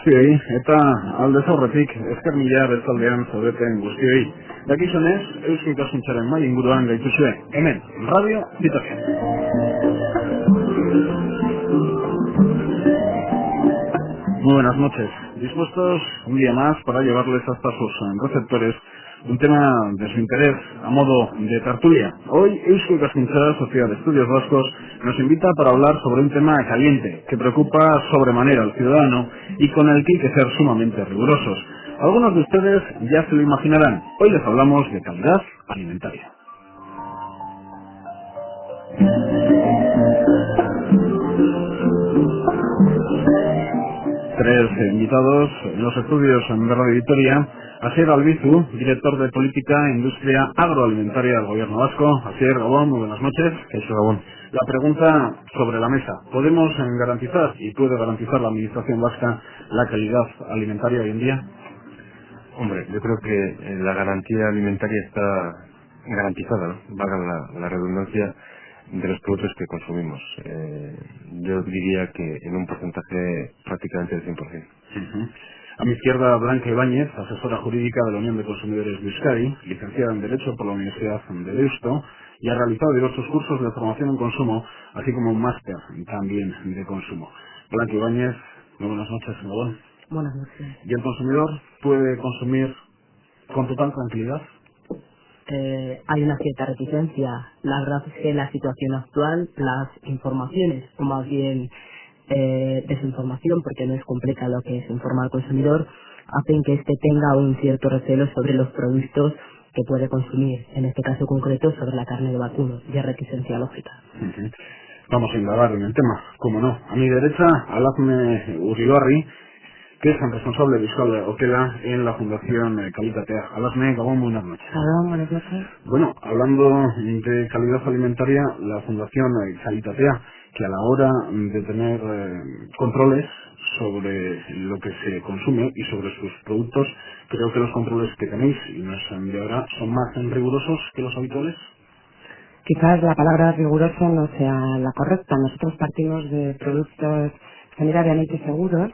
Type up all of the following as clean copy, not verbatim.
guztioi, eta aldez aurretik esker mila bertzaldean zaudeten guztioi. Dakizunez, Eusko Ikaskuntzaren mahai inguruan gaituzue, hemen, Radio Vitoria. Muy buenas noches, dispuestos un día más para llevarles hasta sus receptores un tema de su interés a modo de tertulia. Hoy Eusko Ikaskuntza, Sociedad de Estudios Vascos, nos invita para hablar sobre un tema caliente que preocupa sobremanera al ciudadano y con el que hay que ser sumamente rigurosos. Algunos de ustedes ya se lo imaginarán. Hoy les hablamos de calidad alimentaria. Tres invitados en los estudios de Radio Vitoria. Asier Albizu, director de Política e Industria Agroalimentaria del Gobierno Vasco. Asier, Gabón, muy buenas noches. Eso, Gabón. La pregunta sobre la mesa. ¿Podemos garantizar y puede garantizar la Administración vasca la calidad alimentaria hoy en día? Hombre, yo creo que la garantía alimentaria está garantizada, ¿no? Valga la redundancia, de los productos que consumimos. Yo diría que en un porcentaje prácticamente del 100%. A mi izquierda, Blanca Ibáñez, asesora jurídica de la Unión de Consumidores de Euskadi, licenciada en Derecho por la Universidad de Deusto, y ha realizado diversos cursos de formación en consumo, así como un máster también de consumo. Blanca Ibáñez, muy buenas noches, Gabón. Buenas noches. ¿Y el consumidor puede consumir con total tranquilidad? Hay una cierta reticencia. La verdad es que en la situación actual, las informaciones, o más bien desinformación, porque no es completa lo que se informa al consumidor, hacen que éste tenga un cierto recelo sobre los productos que puede consumir, en este caso concreto sobre la carne de vacuno, y es reticencia lógica. Vamos a indagar en el tema, como no. A mi derecha, Alazne Uribarri, que es el responsable de Euskal Okela en la Fundación Kalitatea. Alazne, Gabón, buenas noches. Hola, buenas noches. Bueno, hablando de calidad alimentaria, la Fundación Kalitatea, que a la hora de tener controles sobre lo que se consume y sobre sus productos, creo que los controles que tenéis y nos enviará son más rigurosos que los habituales. Quizás la palabra riguroso no sea la correcta. Nosotros partimos de productos sanitariamente seguros,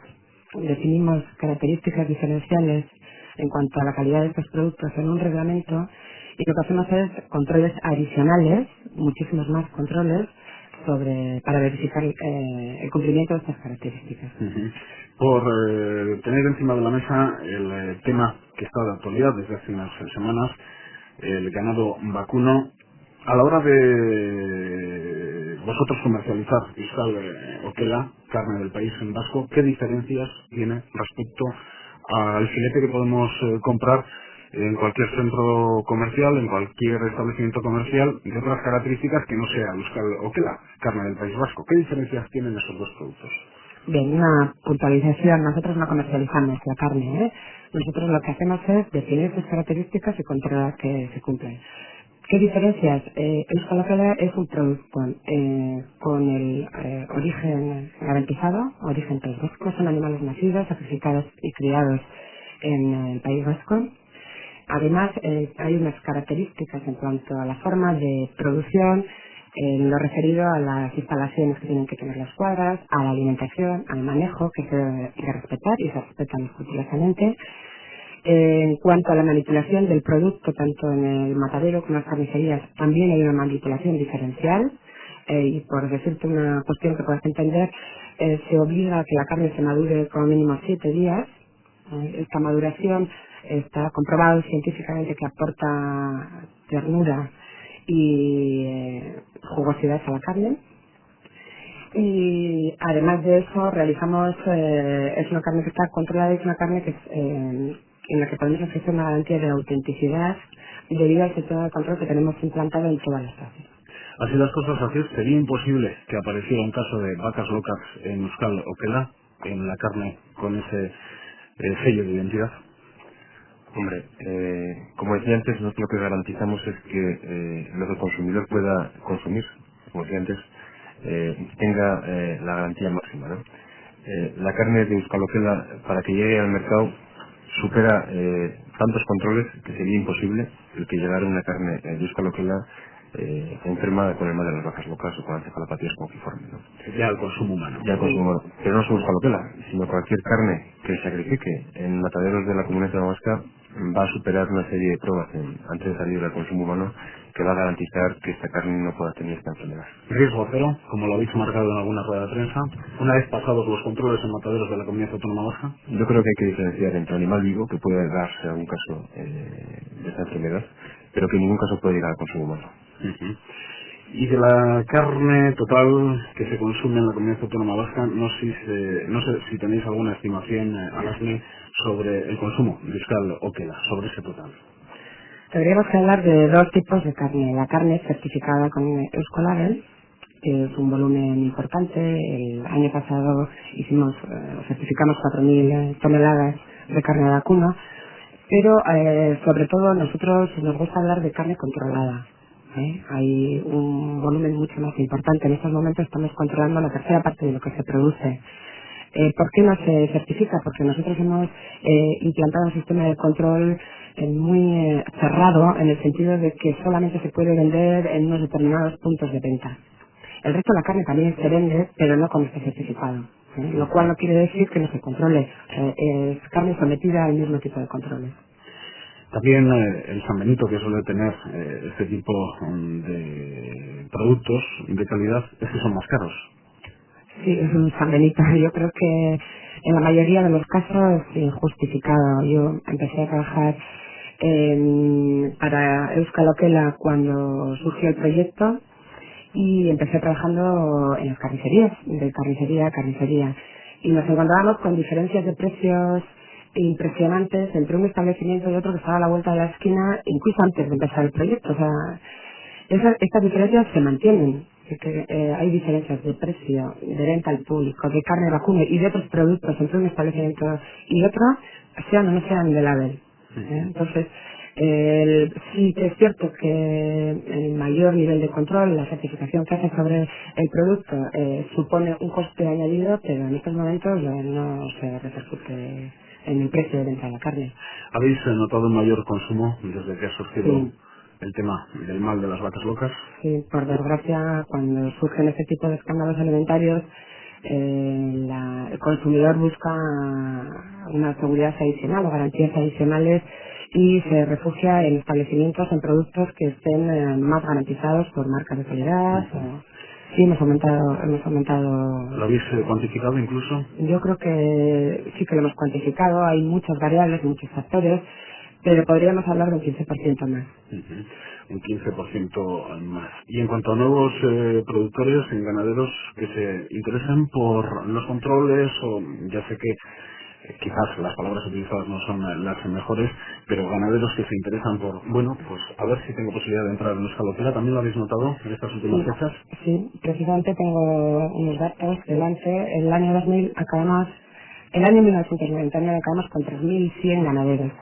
definimos características diferenciales en cuanto a la calidad de estos productos en un reglamento y lo que hacemos es controles adicionales, muchísimos más controles, para verificar el cumplimiento de estas características. Por tener encima de la mesa el tema que está de actualidad desde hace unas semanas, el ganado vacuno, a la hora de vosotros comercializar Euskal Okela, carne del país en vasco, ¿qué diferencias tiene respecto al filete que podemos comprar en cualquier centro comercial, en cualquier establecimiento comercial, de otras características que no sea Euskal Okela, carne del país vasco? ¿Qué diferencias tienen esos dos productos? Bien, una puntualización. Nosotros no comercializamos la carne, Nosotros lo que hacemos es definir sus características y controlar que se cumplen. ¿Qué diferencias? Euskal Okela es un producto con el origen garantizado, origen país vasco. Son animales nacidos, sacrificados y criados en el País Vasco. Además, hay unas características en cuanto a la forma de producción, en lo referido a las instalaciones que tienen que tener las cuadras, a la alimentación, al manejo que se debe de respetar y se respetan escrupulosamente. En cuanto a la manipulación del producto, tanto en el matadero como en las carnicerías, también hay una manipulación diferencial. Y por decirte una cuestión que puedas entender, se obliga a que la carne se madure como mínimo 7 días. Esta maduración está comprobado científicamente que aporta ternura y jugosidad a la carne. Y además de eso realizamos, es una carne que está controlada y es una carne que en la que podemos ofrecer una garantía de autenticidad debido al sistema de control que tenemos implantado en todas las fases. Así las cosas, así sería imposible que apareciera un caso de vacas locas en Euskal Okela, en la carne con ese sello de identidad. Hombre, como decía antes, nosotros lo que garantizamos es que lo que el consumidor pueda consumir, como decía antes, tenga la garantía máxima, ¿no? La carne de Euskal Okela, para que llegue al mercado, supera tantos controles que sería imposible el que llegara una carne de Euskal Okela enferma con el mal de las vacas locas o con encefalopatías confiformes, ¿no? Ya el consumo humano. Ya el consumo humano. Pero no solo Euskal-Okela, sino cualquier carne que se sacrifique en mataderos de la Comunidad Autónoma Vasca va a superar una serie de pruebas antes de salir al consumo humano que va a garantizar que esta carne no pueda tener esta enfermedad. Riesgo cero, como lo habéis marcado en alguna rueda de prensa, una vez pasados los controles en mataderos de la Comunidad Autónoma Vasca. Yo creo que hay que diferenciar entre animal vivo, que puede darse algún caso de esta enfermedad, pero que en ningún caso puede llegar al consumo humano. Uh-huh. Y de la carne total que se consume en la Comunidad Autónoma Vasca, no sé si tenéis alguna estimación, Alasne, sobre el consumo de Euskal-Okela, sobre ese total. Tendríamos que hablar de dos tipos de carne. La carne certificada con Euskolabel, que es un volumen importante. El año pasado certificamos 4.000 toneladas de carne de vacuno, pero sobre todo nosotros nos gusta hablar de carne controlada. Hay un volumen mucho más importante. En estos momentos estamos controlando la tercera parte de lo que se produce. ¿Por qué no se certifica? Porque nosotros hemos implantado un sistema de control muy cerrado, en el sentido de que solamente se puede vender en unos determinados puntos de venta. El resto de la carne también se vende, pero no con este certificado. Lo cual no quiere decir que no se controle. Es carne sometida al mismo tipo de controles. También el San Benito, que suele tener este tipo de productos de calidad, es que son más caros. Sí, es un San Benito. Yo creo que en la mayoría de los casos es injustificado. Yo empecé a trabajar para Euskal-Okela cuando surgió el proyecto y empecé trabajando en las carnicerías, de carnicería a carnicería. Y nos encontrábamos con diferencias de precios impresionantes entre un establecimiento y otro que estaba a la vuelta de la esquina, incluso antes de empezar el proyecto. O sea, estas diferencias se mantienen. Hay diferencias de precio, de venta al público, de carne de vacuno y de otros productos entre un establecimiento y otro, sean o no sean de label. Entonces, sí que es cierto que el mayor nivel de control, la certificación que hace sobre el producto, supone un coste añadido, pero en estos momentos no se repercute en el precio de venta de la carne. ¿Habéis notado un mayor consumo desde que ha surgido Sí. el tema del mal de las vacas locas? Sí, por desgracia, cuando surgen este tipo de escándalos alimentarios, el consumidor busca una seguridad adicional o garantías adicionales y se refugia en establecimientos, en productos que estén más garantizados por marcas de calidad. Sí, hemos aumentado. ¿Lo habéis cuantificado incluso? Yo creo que sí que lo hemos cuantificado. Hay muchas variables, muchos factores, pero podríamos hablar de un 15% más. Un 15% más. Y en cuanto a nuevos productores y ganaderos que se interesen por los controles, o ya sé que quizás las palabras utilizadas no son las mejores, pero ganaderos que se interesan por, bueno, pues a ver si tengo posibilidad de entrar en Euskal-Okela, ¿también lo habéis notado en estas últimas fechas? Sí, precisamente tengo unos datos delante. El año 1999 acabamos con 3.100 ganaderos.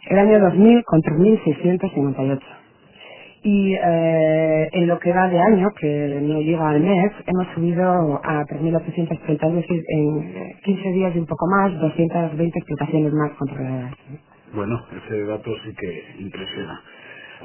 El año 2000 con 3.658. Y en lo que va de año, que no llega al mes, hemos subido a 3.830, es decir, en 15 días y un poco más, 220 explotaciones más controladas. Bueno, ese dato sí que impresiona.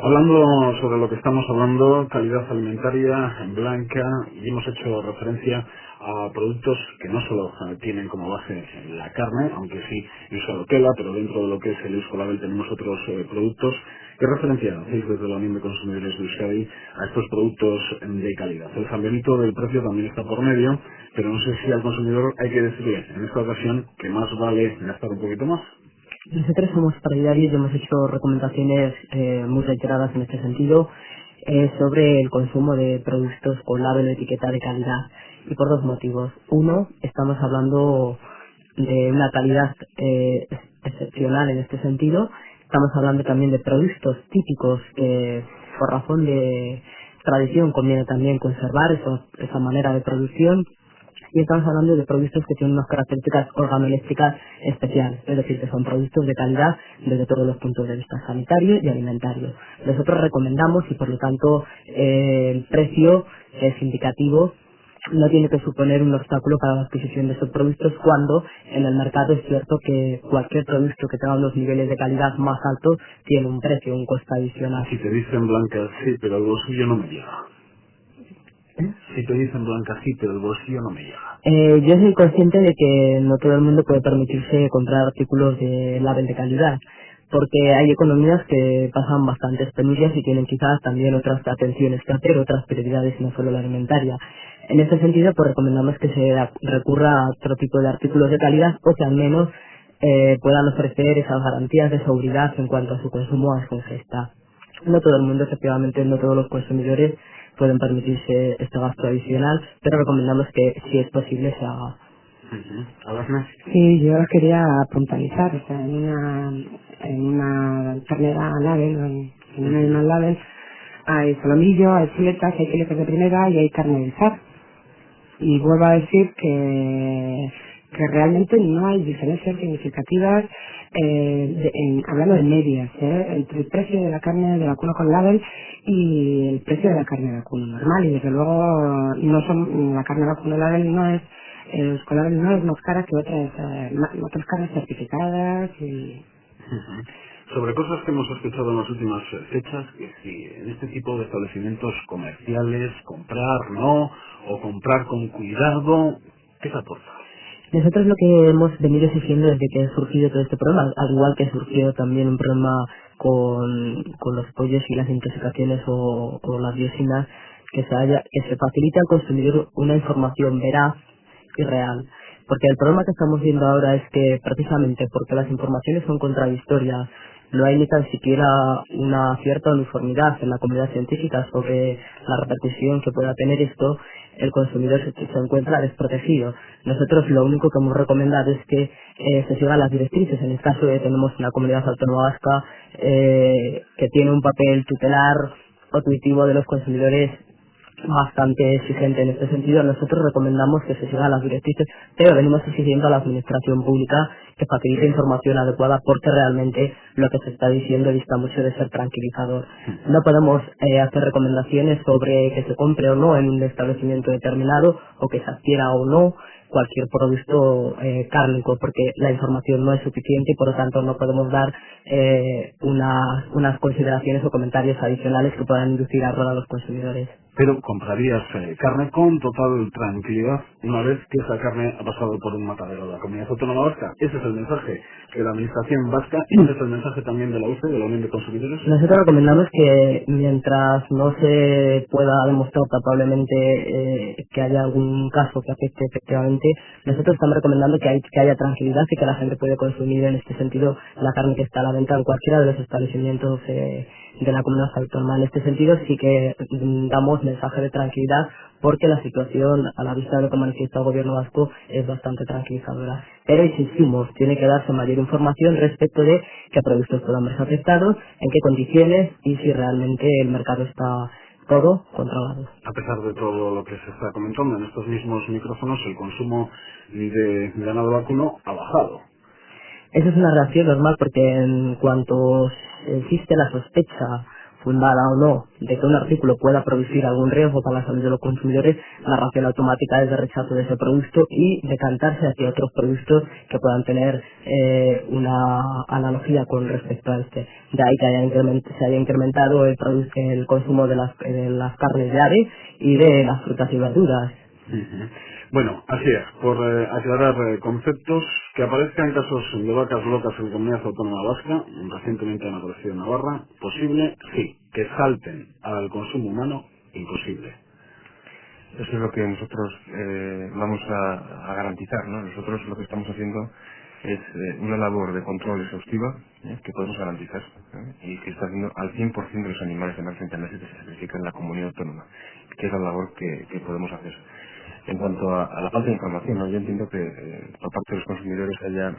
Hablando sobre lo que estamos hablando, calidad alimentaria blanca, y hemos hecho referencia a productos que no solo tienen como base la carne, aunque sí Euskal-Okela, pero dentro de lo que es el Euskolabel tenemos otros productos. ¿Qué referencia hacéis desde la Unión de Consumidores de Euskadi a estos productos de calidad? El San Benito del precio también está por medio, pero no sé si al consumidor hay que decirle en esta ocasión que más vale gastar un poquito más. Nosotros somos partidarios y hemos hecho recomendaciones muy reiteradas en este sentido sobre el consumo de productos con label o etiqueta de calidad, y por dos motivos. Uno, estamos hablando de una calidad excepcional en este sentido. Estamos hablando también de productos típicos que por razón de tradición conviene también conservar esa manera de producción. Y estamos hablando de productos que tienen unas características organoeléctricas especiales, es decir, que son productos de calidad desde todos los puntos de vista sanitario y alimentario. Nosotros recomendamos, y por lo tanto el precio es indicativo, no tiene que suponer un obstáculo para la adquisición de estos productos, cuando en el mercado es cierto que cualquier producto que tenga unos niveles de calidad más altos tiene un precio, un coste adicional. Si te dicen Blanca, sí, pero el bolsillo no me llega. Si te dicen Blanca, sí, pero el bolsillo no me llega. Yo soy consciente de que no todo el mundo puede permitirse comprar artículos de label de calidad, porque hay economías que pasan bastantes penurias y tienen quizás también otras atenciones que hacer, otras prioridades, no solo la alimentaria. En este sentido, pues recomendamos que se recurra a otro tipo de artículos de calidad, o que al menos puedan ofrecer esas garantías de seguridad en cuanto a su consumo a su ingesta. No todo el mundo, efectivamente, no todos los consumidores pueden permitirse este gasto adicional, pero recomendamos que, si es posible, se haga. ¿Alasna? Sí, yo quería puntualizar, o sea, en una ternera label, en un animal label, hay solomillo, hay chuletas, hay filetes de primera y hay carne de zar. Y vuelvo a decir que realmente no hay diferencias significativas, hablando de medias, entre el precio de la carne de vacuno con label y el precio de la carne de vacuno normal. Y desde luego la carne de vacuno label no es, con label no es más cara que otras carnes certificadas. Y Sobre cosas que hemos escuchado en las últimas fechas, que si en este tipo de establecimientos comerciales comprar no, o comprar con cuidado, ¿qué se aporta? Nosotros lo que hemos venido exigiendo desde que ha surgido todo este problema, al igual que surgió también un problema con los pollos y las intoxicaciones o las dioxinas, que se facilite al consumidor una información veraz y real. Porque el problema que estamos viendo ahora es que, precisamente porque las informaciones son contradictorias, no hay ni tan siquiera una cierta uniformidad en la comunidad científica sobre la repercusión que pueda tener esto, el consumidor se encuentra desprotegido. Nosotros lo único que hemos recomendado es que se sigan las directrices. En este caso tenemos una comunidad autónoma vasca que tiene un papel tutelar o tuitivo de los consumidores bastante exigente en este sentido. Nosotros recomendamos que se sigan las directrices, pero venimos exigiendo a la administración pública que facilite información adecuada, porque realmente lo que se está diciendo dista mucho de ser tranquilizador. No podemos hacer recomendaciones sobre que se compre o no en un establecimiento determinado, o que se adquiera o no cualquier producto cárnico, porque la información no es suficiente y por lo tanto no podemos dar unas consideraciones o comentarios adicionales que puedan inducir a error a los consumidores. Pero comprarías carne con total tranquilidad una vez que esa carne ha pasado por un matadero de la Comunidad Autónoma Vasca. Ese es el mensaje de la Administración vasca y ese es el mensaje también de la UCE, de la Unión de Consumidores. Nosotros recomendamos que, mientras no se pueda demostrar palpablemente que haya algún caso que afecte efectivamente, nosotros estamos recomendando que haya tranquilidad y que la gente puede consumir en este sentido la carne que está a la venta en cualquiera de los establecimientos de la comunidad autónoma. En este sentido sí que damos mensaje de tranquilidad, porque la situación, a la vista de lo que manifiesta el gobierno vasco, es bastante tranquilizadora. Pero insistimos, tiene que darse mayor información respecto de qué productos puedan verse afectados, en qué condiciones y si realmente el mercado está todo controlado. A pesar de todo lo que se está comentando en estos mismos micrófonos, el consumo de ganado vacuno ha bajado. Eso es una reacción normal, porque en cuanto existe la sospecha, fundada o no, de que un artículo pueda producir algún riesgo para la salud de los consumidores, la reacción automática es de rechazo de ese producto y decantarse hacia otros productos que puedan tener una analogía con respecto a este. De ahí que se haya incrementado el consumo de las carnes de ave y de las frutas y verduras. Bueno, así es, por aclarar conceptos, que aparezcan casos de vacas locas en la Comunidad Autónoma Vasca, recientemente han aparecido en Navarra, posible, sí, que salten al consumo humano, imposible. Eso es lo que nosotros vamos a garantizar, ¿no? Nosotros lo que estamos haciendo es una labor de control exhaustiva que podemos garantizar y que está haciendo al 100% de los animales de marca internacional que se sacrifican en la comunidad autónoma, que es la labor que podemos hacer. En cuanto a la falta de información, ¿no? Yo entiendo que por parte de los consumidores haya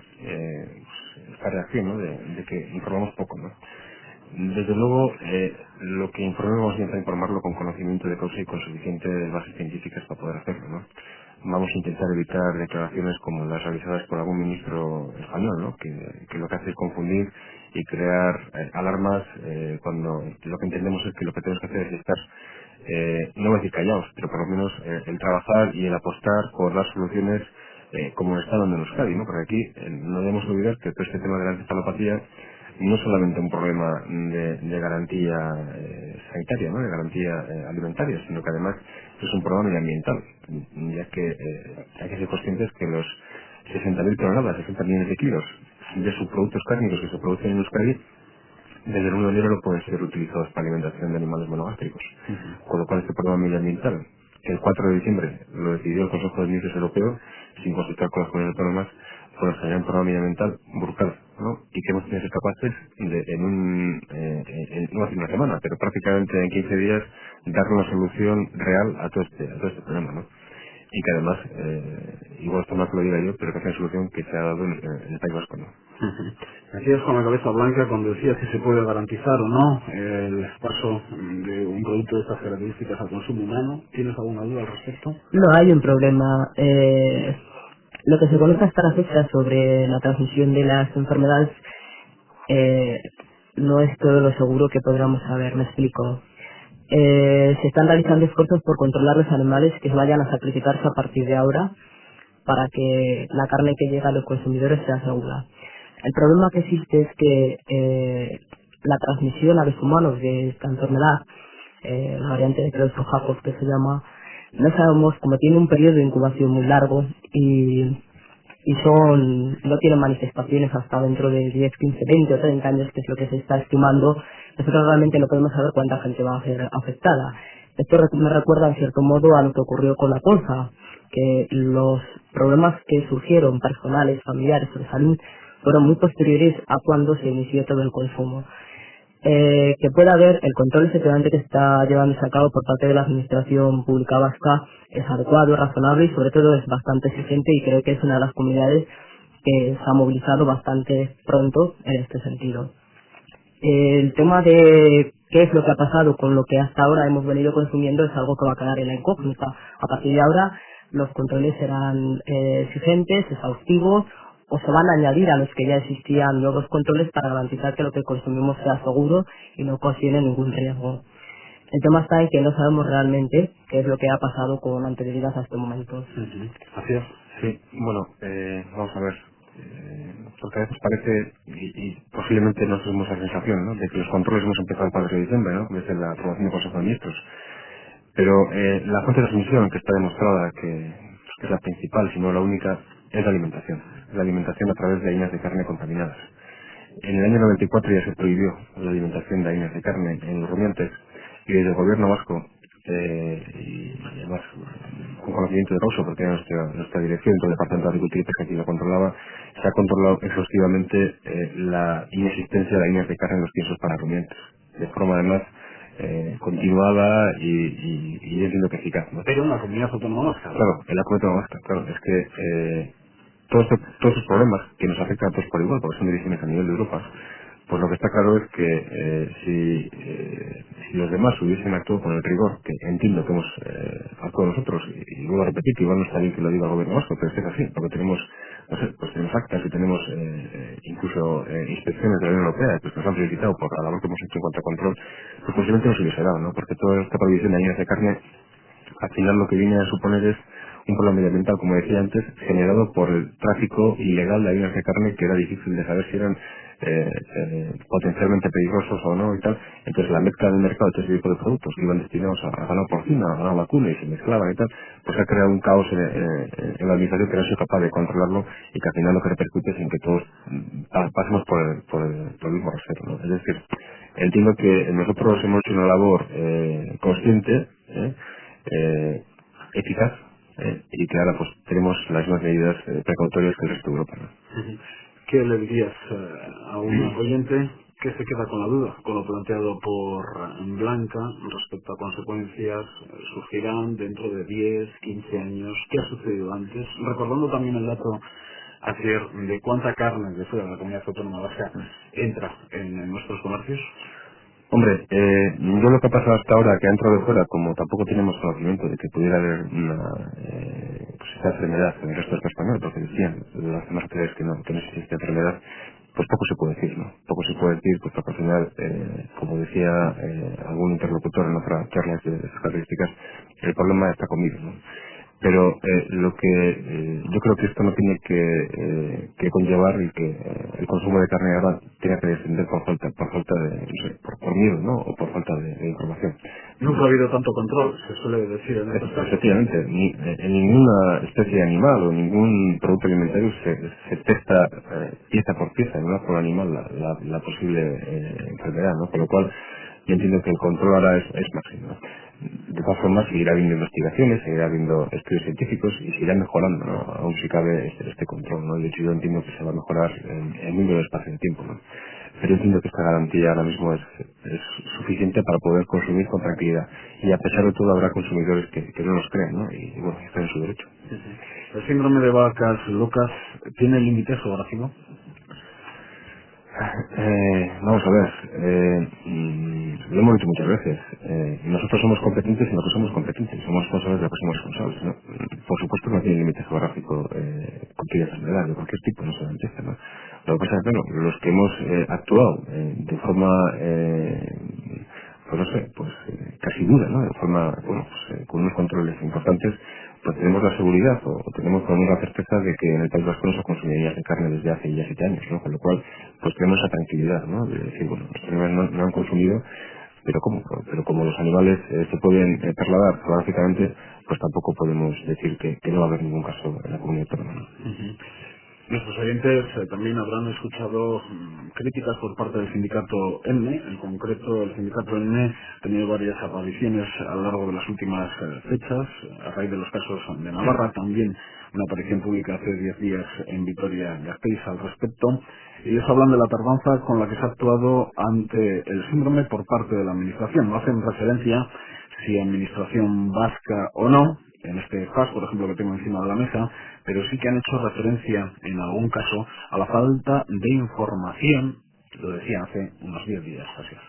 esta reacción, ¿no? de que informamos poco, ¿no? Desde luego, lo que informemos vamos a intentar informarlo con conocimiento de causa y con suficientes bases científicas para poder hacerlo, ¿no? Vamos a intentar evitar declaraciones como las realizadas por algún ministro español, ¿no? Que lo que hace es confundir y crear alarmas cuando lo que entendemos es que lo que tenemos que hacer es estar, no voy a decir callados, pero por lo menos el trabajar y el apostar por las soluciones como está dando en Euskadi, ¿no? Porque aquí no debemos olvidar que todo este tema de la encefalopatía no es solamente un problema de garantía sanitaria, ¿no? De garantía alimentaria, sino que además es un problema medioambiental, ya que hay que ser conscientes que los 60.000 toneladas, 60 millones de kilos de subproductos cárnicos que se producen en Euskadi, desde el 1 de enero no pueden ser utilizados para alimentación de animales monogástricos. Con lo cual este problema medioambiental, que el 4 de diciembre lo decidió el Consejo de Ministros Europeo, sin consultar con las comunidades autónomas, pues generar un problema medioambiental brutal, ¿no? Y que hemos tenido que ser capaces de no hace una semana, pero prácticamente en 15 días, darle una solución real a todo este problema, ¿no? Y que además, igual esto más lo diga yo, pero que es una solución que se ha dado en el País Vasco, ¿no? Decías con la cabeza blanca cuando decías si se puede garantizar o no el paso de un producto de estas características al consumo humano. ¿Tienes alguna duda al respecto? No hay un problema. Lo que se conoce hasta la fecha sobre la transmisión de las enfermedades no es todo lo seguro que podríamos saber. Me explico. Se están realizando esfuerzos por controlar los animales que vayan a sacrificarse a partir de ahora para que la carne que llega a los consumidores sea segura. El problema que existe es que la transmisión a los humanos de esta enfermedad, la variante de Creutzfeldt-Jakob que se llama, no sabemos, como tiene un periodo de incubación muy largo y no tienen manifestaciones hasta dentro de 10, 15, 20 o 30 años, que es lo que se está estimando. Nosotros realmente no podemos saber cuánta gente va a ser afectada. Esto me recuerda en cierto modo a lo que ocurrió con la colza, que los problemas que surgieron personales, familiares o de salud fueron muy posteriores a cuando se inició todo el consumo. Que pueda haber el control efectivamente que está llevándose a cabo por parte de la Administración Pública Vasca es adecuado, razonable y sobre todo es bastante exigente, y creo que es una de las comunidades que se ha movilizado bastante pronto en este sentido. El tema de qué es lo que ha pasado con lo que hasta ahora hemos venido consumiendo es algo que va a quedar en la incógnita. A partir de ahora los controles serán exigentes, exhaustivos, o se van a añadir a los que ya existían nuevos controles para garantizar que lo que consumimos sea seguro y no ocasione ningún riesgo. El tema está en que no sabemos realmente qué es lo que ha pasado con anterioridad a este momento. Así es. Sí, bueno, vamos a ver. Porque a veces parece, y posiblemente nos tenemos la sensación, ¿no?, de que los controles hemos empezado el 4 de diciembre, ¿no?, desde la aprobación del Consejo de Ministros. Pero la fuente de transmisión que está demostrada, que es la principal, si no la única, es la alimentación. La alimentación a través de harinas de carne contaminadas. En el año 94 ya se prohibió la alimentación de harinas de carne en los rumiantes, y desde el gobierno vasco, y además con conocimiento de causa, porque era nuestra dirección, el Departamento de Agricultura y Pesca que lo controlaba, se ha controlado exhaustivamente la inexistencia de harinas de carne en los piensos para rumiantes, de forma además continuada y entiendo que eficaz, ¿no? Pero en la comunidad autónoma vasca. Claro, en la comunidad autónoma vasca, claro, es que todos esos problemas que nos afectan a todos por igual, porque son decisiones a nivel de Europa, pues lo que está claro es que si los demás hubiesen actuado con el rigor que entiendo que hemos actuado nosotros, y vuelvo a repetir que igual no está bien que lo diga el gobierno vasco, pero es que es así, porque tenemos, no sé, pues tenemos actas y tenemos incluso inspecciones de la Unión Europea que nos han felicitado por la labor que hemos hecho en cuanto a control, pues posiblemente no se hubiese dado, ¿no? Porque toda esta prohibición de harinas de carne al final lo que viene a suponer es un problema medioambiental, como decía antes, generado por el tráfico ilegal de harinas de carne, que era difícil de saber si eran potencialmente peligrosos o no y tal. Entonces la mezcla del mercado de este tipo de productos que iban destinados a ganado porcino, a ganado vacuno, y se mezclaban y tal, pues ha creado un caos en la administración que no ha sido capaz de controlarlo, y que al final lo que repercute es en que todos pasemos por el mismo rasero, ¿no? Es decir, entiendo que nosotros hemos hecho una labor consciente, eficaz, y que ahora pues tenemos las mismas medidas precautorias que el resto de Europa, ¿no? ¿Qué le dirías a un oyente que se queda con la duda, con lo planteado por Blanca respecto a consecuencias surgirán dentro de 10, 15 años? ¿Qué ha sucedido antes? Recordando también el dato ayer de cuánta carne de fuera de la comunidad autónoma vasca entra en nuestros comercios. Hombre, yo lo que ha pasado hasta ahora, que ha entrado de fuera, como tampoco tenemos conocimiento de que pudiera haber pues esta enfermedad en el resto del español, porque decían las demás autoridades que no existe esta enfermedad, pues poco se puede decir, ¿no? Poco se puede decir, pues porque al final, como decía algún interlocutor en otras charlas de esas características, el problema está conmigo, ¿no? Pero lo que yo creo que esto no tiene que conllevar el que el consumo de carne ahora tenga que descender por falta de, no sé, por miedo, ¿no? O por falta de información. Nunca ha habido tanto control, se suele decir en estos casos. Efectivamente, en ninguna especie animal o ningún producto alimentario se testa pieza por pieza en una forma animal la posible enfermedad, ¿no? Con lo cual yo entiendo que el control ahora es máximo, ¿no? De todas formas, seguirá habiendo investigaciones, seguirá habiendo estudios científicos y seguirá mejorando, ¿no? Aún si cabe este control, ¿no? De hecho, yo entiendo que se va a mejorar en muy breve espacio de tiempo, ¿no? Pero yo entiendo que esta garantía ahora mismo es suficiente para poder consumir con tranquilidad. Y a pesar de todo habrá consumidores que no los creen, ¿no? Y bueno, están en su derecho. Sí, sí. ¿El síndrome de vacas locas tiene límite geográfico? Vamos a ver, lo hemos dicho muchas veces, nosotros somos competentes en lo que somos competentes, somos responsables de lo que somos responsables, ¿no? Por supuesto que no tiene límite geográfico cualquier enfermedad de cualquier tipo, no solamente esta, ¿no? Lo que pasa es que, bueno, los que hemos actuado de forma, pues no sé, casi dura, ¿no? De forma, bueno, con unos controles importantes, pues tenemos la seguridad o tenemos con una certeza de que en el País Vasco no se consumiría de carne desde hace ya 7 años, ¿no? Con lo cual, pues tenemos esa tranquilidad, ¿no? De decir, bueno, los animales no han consumido, pero como los animales se pueden trasladar geográficamente, pues tampoco podemos decir que no va a haber ningún caso en la comunidad autónoma, ¿no? Nuestros oyentes también habrán escuchado críticas por parte del sindicato ENME. En concreto, el sindicato ENME ha tenido varias apariciones a lo largo de las últimas fechas, a raíz de los casos de Navarra, también una aparición pública hace 10 días en Vitoria-Gasteiz al respecto. Ellos hablan de la tardanza con la que se ha actuado ante el síndrome por parte de la administración. No hacen referencia si administración vasca o no, en este caso, por ejemplo, que tengo encima de la mesa, pero sí que han hecho referencia, en algún caso, a la falta de información, lo decía hace unos 10 días, así es.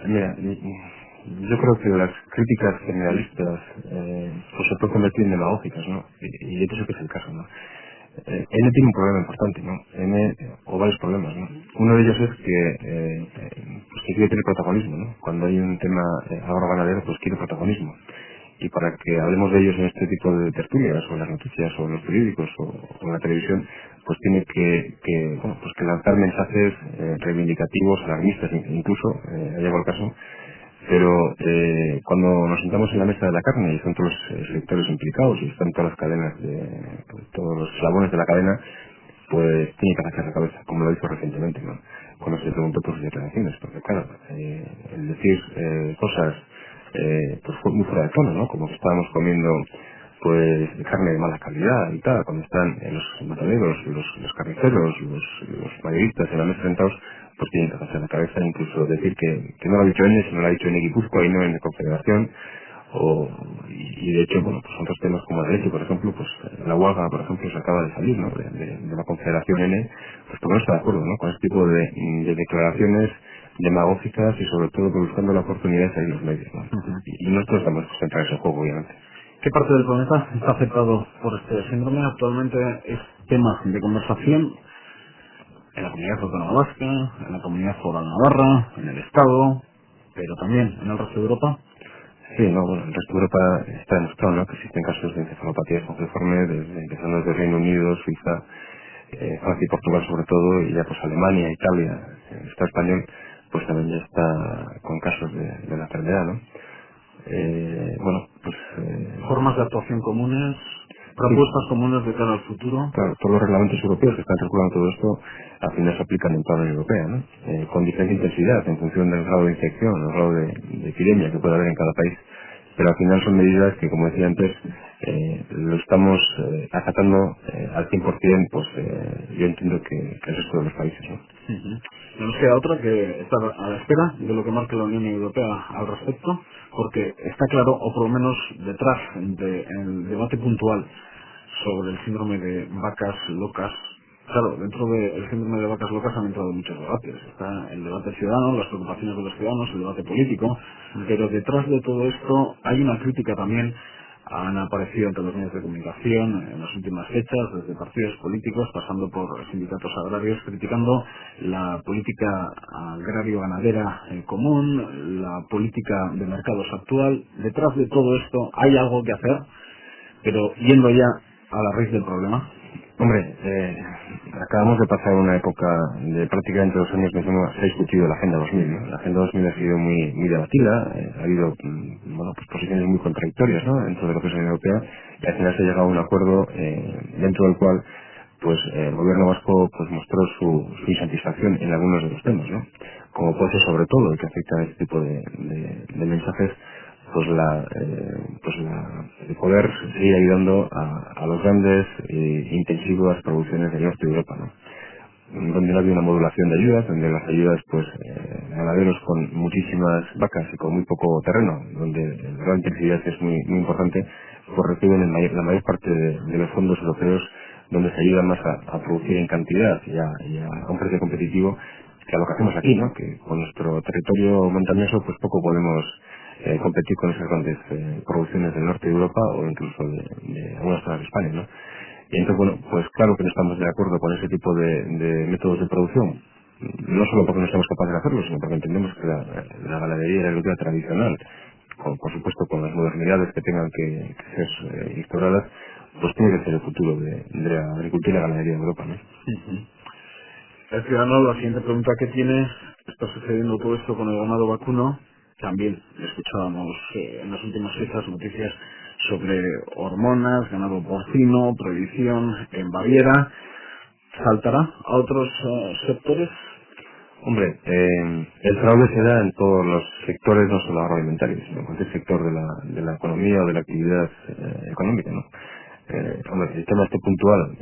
Mira, yo creo que las críticas generalistas pues se pueden convertir en demagógicas, ¿no? Y yo pienso que es el caso, ¿no? N tiene un problema importante, ¿no? O varios problemas, ¿no? Uno de ellos es que quiere tener protagonismo, ¿no? Cuando hay un tema agroganadero, pues quiere protagonismo. Y para que hablemos de ellos en este tipo de tertulias, o en las noticias, o en los periódicos, o en la televisión, pues tiene que lanzar mensajes reivindicativos, alarmistas, incluso, ha llegado el caso. Pero cuando nos sentamos en la mesa de la carne y están todos los sectores implicados y están todas las cadenas, todos los eslabones de la cadena, pues tiene que agachar la cabeza, como lo hizo recientemente, ¿no? Cuando se le preguntó por sus declaraciones, porque claro, el decir cosas pues fue muy fuera de tono, ¿no? Como que estábamos comiendo pues carne de mala calidad y tal, cuando están los mataderos, los carniceros, los mayoristas en la mesa sentados, pues tienen que hacer la cabeza, incluso decir que no lo ha dicho N, sino lo ha dicho en Guipúzcoa y no en la Confederación, y de hecho, bueno, pues otros temas como la leche, por ejemplo, pues la huelga, por ejemplo, se acaba de salir, ¿no? De la Confederación N, pues porque no está de acuerdo, ¿no? Con este tipo de declaraciones demagógicas y sobre todo buscando la oportunidad de salir los medios, ¿no? Y nosotros estamos centrados en ese juego, obviamente. ¿Qué parte del planeta está afectado por este síndrome? Actualmente es tema de conversación en la comunidad autónoma vasca, en la comunidad foral navarra, en el Estado, pero también en el resto de Europa. Sí, no, bueno, el resto de Europa está demostrado, ¿no? Que existen casos de encefalopatías congeniformes, empezando desde Reino Unido, Suiza, Francia y Portugal sobre todo, y ya pues Alemania, Italia, el Estado español, pues también ya está con casos de la enfermedad, ¿no? Formas de actuación comunes, propuestas comunes de cara al futuro. Claro, todos los reglamentos europeos que están circulando todo esto al final se aplican en toda la Unión Europea, ¿no? Con diferente intensidad en función del grado de infección, el grado de epidemia que pueda haber en cada país, pero al final son medidas que, como decía antes, lo estamos acatando al 100%, pues yo entiendo que el resto de los países, ¿no? No nos queda otra que estar a la espera de lo que marque la Unión Europea al respecto, porque está claro, o por lo menos detrás del debate puntual sobre el síndrome de vacas locas. Claro, dentro del síndrome de vacas locas han entrado muchos debates. Está el debate ciudadano, las preocupaciones de los ciudadanos, el debate político, pero detrás de todo esto hay una crítica también han aparecido entre los medios de comunicación en las últimas fechas, desde partidos políticos, pasando por sindicatos agrarios, criticando la política agrario-ganadera común, la política de mercados actual. Detrás de todo esto hay algo que hacer, pero yendo ya a la raíz del problema. Hombre, acabamos de pasar una época de prácticamente 2 años que se ha discutido la Agenda 2000, ¿no? La Agenda 2000 ha sido muy debatida, ha habido pues posiciones muy contradictorias, ¿no?, dentro de lo que es la Unión Europea, y al final se ha llegado a un acuerdo dentro del cual pues el gobierno vasco pues mostró su insatisfacción en algunos de los temas, ¿no?, como puede ser sobre todo el que afecta a este tipo de mensajes, pues el poder seguir ayudando a los grandes intensivas producciones del norte de Europa, ¿no?, donde no había una modulación de ayudas, donde las ayudas pues ganaderos con muchísimas vacas y con muy poco terreno, donde la gran intensidad es muy importante, pues reciben la mayor parte de los fondos europeos, donde se ayuda más a producir en cantidad y a un precio competitivo que a lo que hacemos aquí, ¿no?, que con nuestro territorio montañoso pues poco podemos competir con esas grandes producciones del norte de Europa o incluso de algunas zonas de España, ¿no? Y entonces, bueno, pues claro que no estamos de acuerdo con ese tipo de métodos de producción, no solo porque no somos capaces de hacerlo, sino porque entendemos que la ganadería y la agricultura tradicional, por supuesto con las modernidades que tengan que ser instauradas, pues tiene que ser el futuro de la agricultura y la ganadería en Europa, ¿no? El ciudadano, la siguiente pregunta que tiene: está sucediendo todo esto con el ganado vacuno. También escuchábamos en las últimas fechas noticias sobre hormonas, ganado porcino, prohibición en Baviera. ¿Saltará a otros sectores? Hombre, el fraude se da en todos los sectores, no solo agroalimentarios, sino en cualquier sector de la economía o de la actividad económica, ¿no? Hombre, el tema este puntual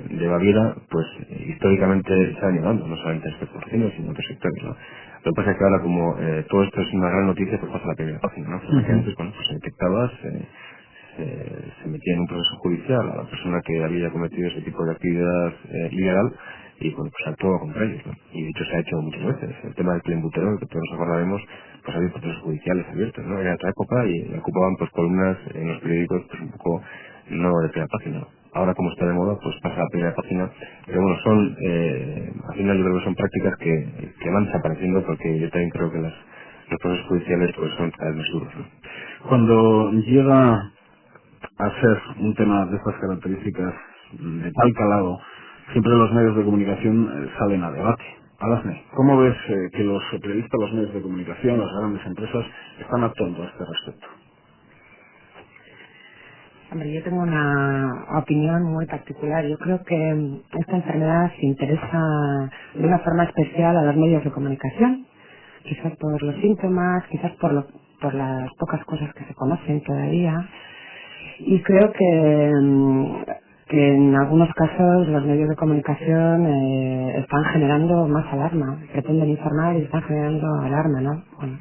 de Baviera, pues históricamente se ha llevando, no solamente a este porcino, sino a otros sectores, ¿no? Lo que pasa es que ahora, como todo esto es una gran noticia, pues pasa a la primera página, ¿no? Porque antes, bueno, pues se detectaba, se metía en un proceso judicial a la persona que había cometido ese tipo de actividad ilegal, y bueno, pues actuaba contra ellos, ¿no? Y de hecho se ha hecho muchas veces. El tema del clenbuterol, que todos nos acordaremos, pues había procesos judiciales abiertos, ¿no? Era otra época y ocupaban pues columnas en los periódicos pues un poco no de primera página. Ahora, como está de moda, pues pasa a la primera página, pero bueno, son al final yo creo que son prácticas que van desapareciendo, porque yo también creo que los procesos judiciales pues son cada vez más duros, ¿no? Cuando llega a ser un tema de estas características, de tal calado, siempre los medios de comunicación salen a debate. Alasne, ¿cómo ves que los periodistas, los medios de comunicación, las grandes empresas están actuando a este respecto? Hombre, yo tengo una opinión muy particular. Yo creo que esta enfermedad se interesa de una forma especial a los medios de comunicación, quizás por los síntomas, quizás por las pocas cosas que se conocen todavía. Y creo que en algunos casos los medios de comunicación están generando más alarma, pretenden informar y están generando alarma, ¿no? Bueno,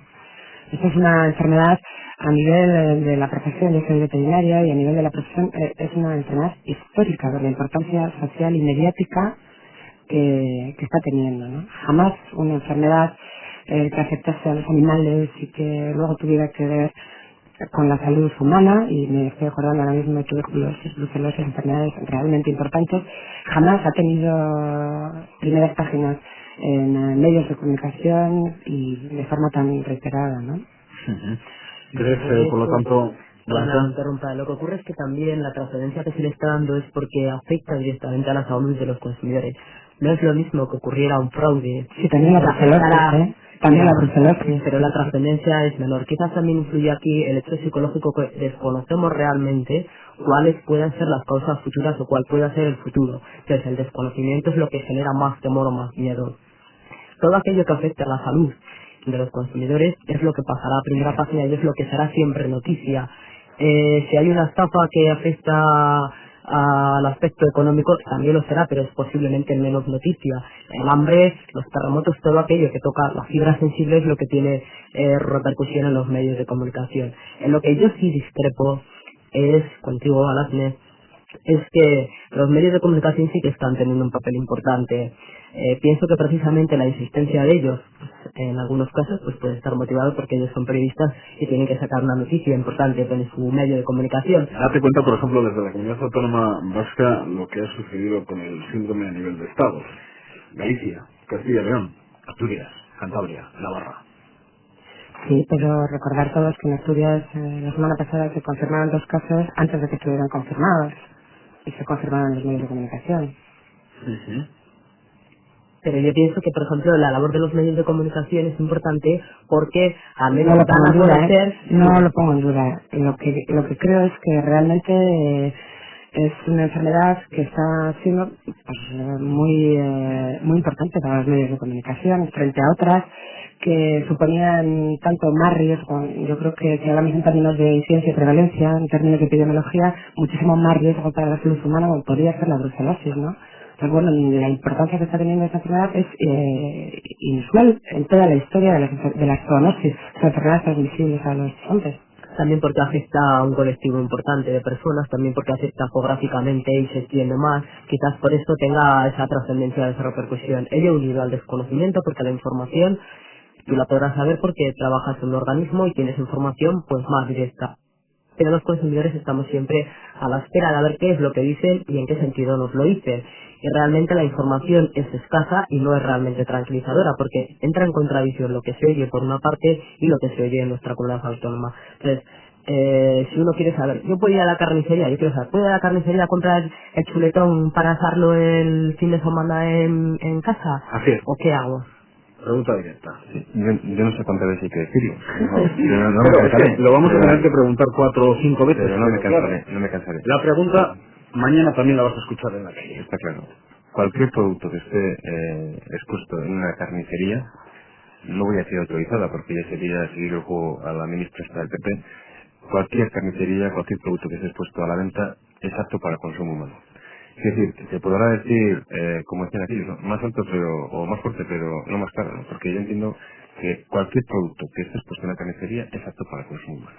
esta es una enfermedad a nivel de la profesión, yo soy veterinaria, y a nivel de la profesión es una enfermedad histórica por la importancia social y mediática que está teniendo, ¿no? Jamás una enfermedad que afectase a los animales y que luego tuviera que ver con la salud humana, y me estoy acordando ahora mismo de tuberculosis, brucelosis, enfermedades realmente importantes, jamás ha tenido primeras páginas en medios de comunicación y de forma tan reiterada, ¿no? ¿Crees, por lo tanto, Blanca? Interrumpa. Lo que ocurre es que también la trascendencia que se le está dando es porque afecta directamente a la salud de los consumidores. No es lo mismo que ocurriera un fraude. Sí, también la brucelosis, también la brucelosis. Pero la trascendencia es menor. Quizás también influye aquí el hecho psicológico, que desconocemos realmente cuáles puedan ser las causas futuras o cuál pueda ser el futuro. Entonces el desconocimiento es lo que genera más temor o más miedo. Todo aquello que afecta a la salud de los consumidores es lo que pasará a primera página y es lo que será siempre noticia. Si hay una estafa que afecta al aspecto económico, también lo será, pero es posiblemente menos noticia. El hambre, los terremotos, todo aquello que toca la fibra sensible es lo que tiene repercusión en los medios de comunicación. En lo que yo sí discrepo es contigo, Alasne, es que los medios de comunicación sí que están teniendo un papel importante. Pienso que precisamente la insistencia de ellos, pues, en algunos casos, pues puede estar motivado porque ellos son periodistas y tienen que sacar una noticia importante en su medio de comunicación. Date cuenta, por ejemplo, desde la Comunidad Autónoma Vasca, lo que ha sucedido con el síndrome a nivel de estados. Galicia, Castilla y León, Asturias, Cantabria, Navarra. Sí, pero recordar todos que en Asturias la semana pasada se confirmaron 2 casos antes de que estuvieran confirmados y se confirmaron en los medios de comunicación. Uh-huh. Pero yo pienso que, por ejemplo, la labor de los medios de comunicación es importante porque al menos No lo dan pongo a en duda, conocer... no lo pongo en duda. Lo que creo es que realmente es una enfermedad que está siendo pues, muy importante para los medios de comunicación frente a otras que suponían tanto más riesgo. Yo creo que si hablamos en términos de incidencia y prevalencia, en términos de epidemiología, muchísimo más riesgo para la salud humana como podría ser la brucelosis, ¿no? Entonces, bueno, la importancia que está teniendo esta enfermedad es inusual en toda la historia de las zoonosis, las enfermedades transmisibles a los hombres. También porque afecta a un colectivo importante de personas, también porque afecta geográficamente y se extiende más, quizás por eso tenga esa trascendencia, esa repercusión. Ello unido al desconocimiento, porque la información tú la podrás saber porque trabajas en un organismo y tienes información pues más directa. Pero los consumidores estamos siempre a la espera de ver qué es lo que dicen y en qué sentido nos lo dicen. Y realmente la información es escasa y no es realmente tranquilizadora porque entra en contradicción lo que se oye por una parte y lo que se oye en nuestra comunidad autónoma. Entonces, si uno quiere saber, yo puedo ir a la carnicería, yo quiero saber, ¿puedo ir a la carnicería a comprar el chuletón para asarlo el fin de semana en casa? Así es. ¿O qué hago? Pregunta directa. Sí, yo no sé cuántas veces hay que decirlo. No me Pero cansaré. lo vamos a Pero- tener que preguntar 4 o 5 veces. Pero no me claro. cansaré, no me cansaré. La pregunta mañana también la vas a escuchar en la calle. Está claro. Cualquier producto que esté expuesto en una carnicería, no voy a decir autorizada porque ya sería seguir el juego a la ministra esta del PP, cualquier carnicería, cualquier producto que esté expuesto a la venta es apto para el consumo humano. Es decir, se podrá decir, como decían aquí, ¿no? Más alto o más fuerte, pero no más caro, ¿no? Porque yo entiendo que cualquier producto que esté expuesto en la carnicería es apto para el consumo humano.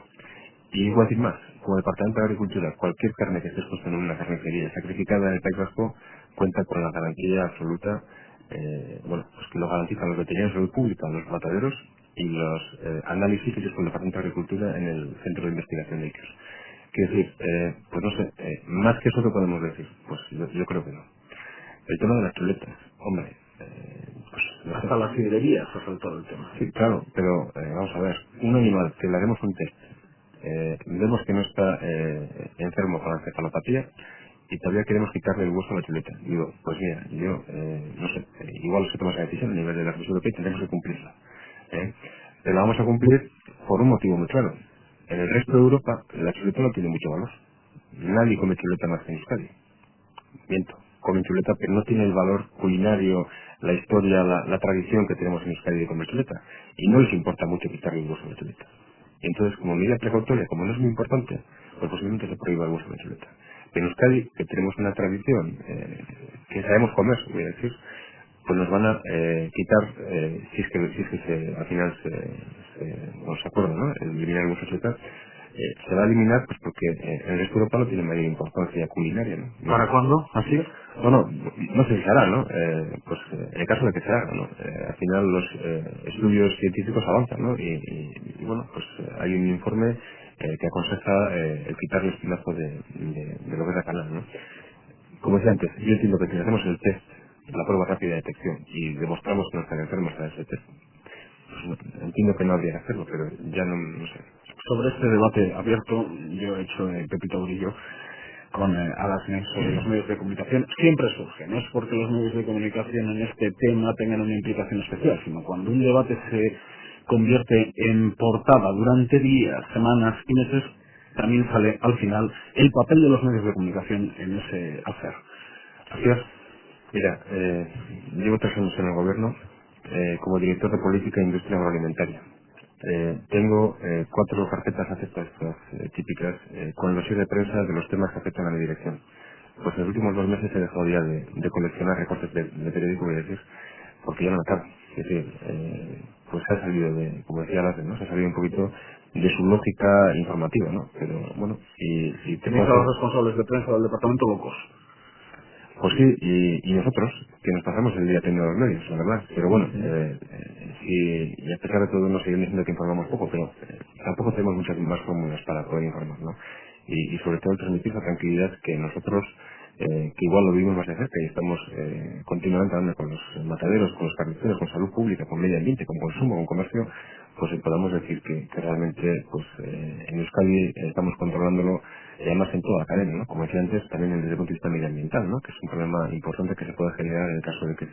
Y voy a decir más, como Departamento de Agricultura, cualquier carne que esté expuesta en una carnicería sacrificada en el País Vasco cuenta con la garantía absoluta, pues que lo garantizan los veterinarios de salud pública, los mataderos y los análisis hechos por el Departamento de Agricultura en el Centro de Investigación de ICES. Quiero decir, pues no sé, más que eso que podemos decir, pues yo creo que no. El tema de las chuletas, hombre, pues no sé. Hasta las sidrerías ha saltado el tema. Sí, claro, pero vamos a ver, un animal que le haremos un test, vemos que no está enfermo con encefalopatía y todavía queremos quitarle el hueso a la chuleta. Digo, pues mira, yo, no sé, igual se toma esa decisión a nivel de la Comisión Europea y tendremos que cumplirla. Pero la vamos a cumplir por un motivo muy claro. En el resto de Europa la chuleta no tiene mucho valor. Nadie come chuleta más que en Euskadi. Miento, comen chuleta, pero no tiene el valor culinario, la historia, la tradición que tenemos en Euskadi de comer chuleta. Y no les importa mucho quitarle el hueso a la chuleta. Y entonces, como medida precautoria, como no es muy importante, pues posiblemente se prohíba el hueso de la chuleta. Pero en Euskadi, que tenemos una tradición que sabemos comer, voy a decir, pues nos van a quitar, si es que al final no se acuerdan, ¿no? El eliminar el hueso de chuleta, se va a eliminar pues porque en el resto de Europa no tiene mayor importancia culinaria, ¿no? ¿Para cuándo? ¿Así? Bueno, no sé si se hará, ¿no? En el caso de que se haga, ¿no? Al final los estudios científicos avanzan, ¿no? Y bueno, pues hay un informe que aconseja el quitar el espinazo de lo que es la canal, ¿no? Como decía antes, yo entiendo que si hacemos el test, la prueba rápida de detección, y demostramos que no están enfermos a ese test, pues entiendo que no habría que hacerlo, pero ya no sé. Sobre este debate abierto, yo he hecho Pepito Grillo con Alasnes sobre los medios de comunicación. Siempre surge, no es porque los medios de comunicación en este tema tengan una implicación especial, sino cuando un debate se convierte en portada durante días, semanas y meses, también sale al final el papel de los medios de comunicación en ese hacer. Así es. Mira, llevo 3 años en el gobierno como director de política e industria agroalimentaria. Tengo 4 carpetas aceptas típicas con el dossier de prensa de los temas que afectan a mi dirección. Pues en los últimos 2 meses he dejado ya de coleccionar recortes de periódico, voy a decir, porque ya no me acabo. Es decir, pues se ha salido como decía Alasne, ¿no? Se ha salido un poquito de su lógica informativa, ¿no? Pero bueno, si te Tenéis a paso... los responsables de prensa del departamento locos. Pues sí, y nosotros, que nos pasamos el día teniendo los medios, la verdad. Pero bueno, y a pesar de todo nos siguen diciendo que informamos poco, pero tampoco tenemos muchas más fórmulas para poder informar, ¿no? Y sobre todo transmitir la tranquilidad que nosotros, que igual lo vivimos más de cerca y estamos continuamente hablando con los mataderos, con los carniceros, con salud pública, con medio ambiente, con consumo, con comercio, pues podamos decir que realmente pues en Euskadi estamos controlándolo, además en toda la cadena, ¿no? Como decía antes, también desde el punto de vista medioambiental, ¿no? Que es un problema importante que se puede generar en el caso de que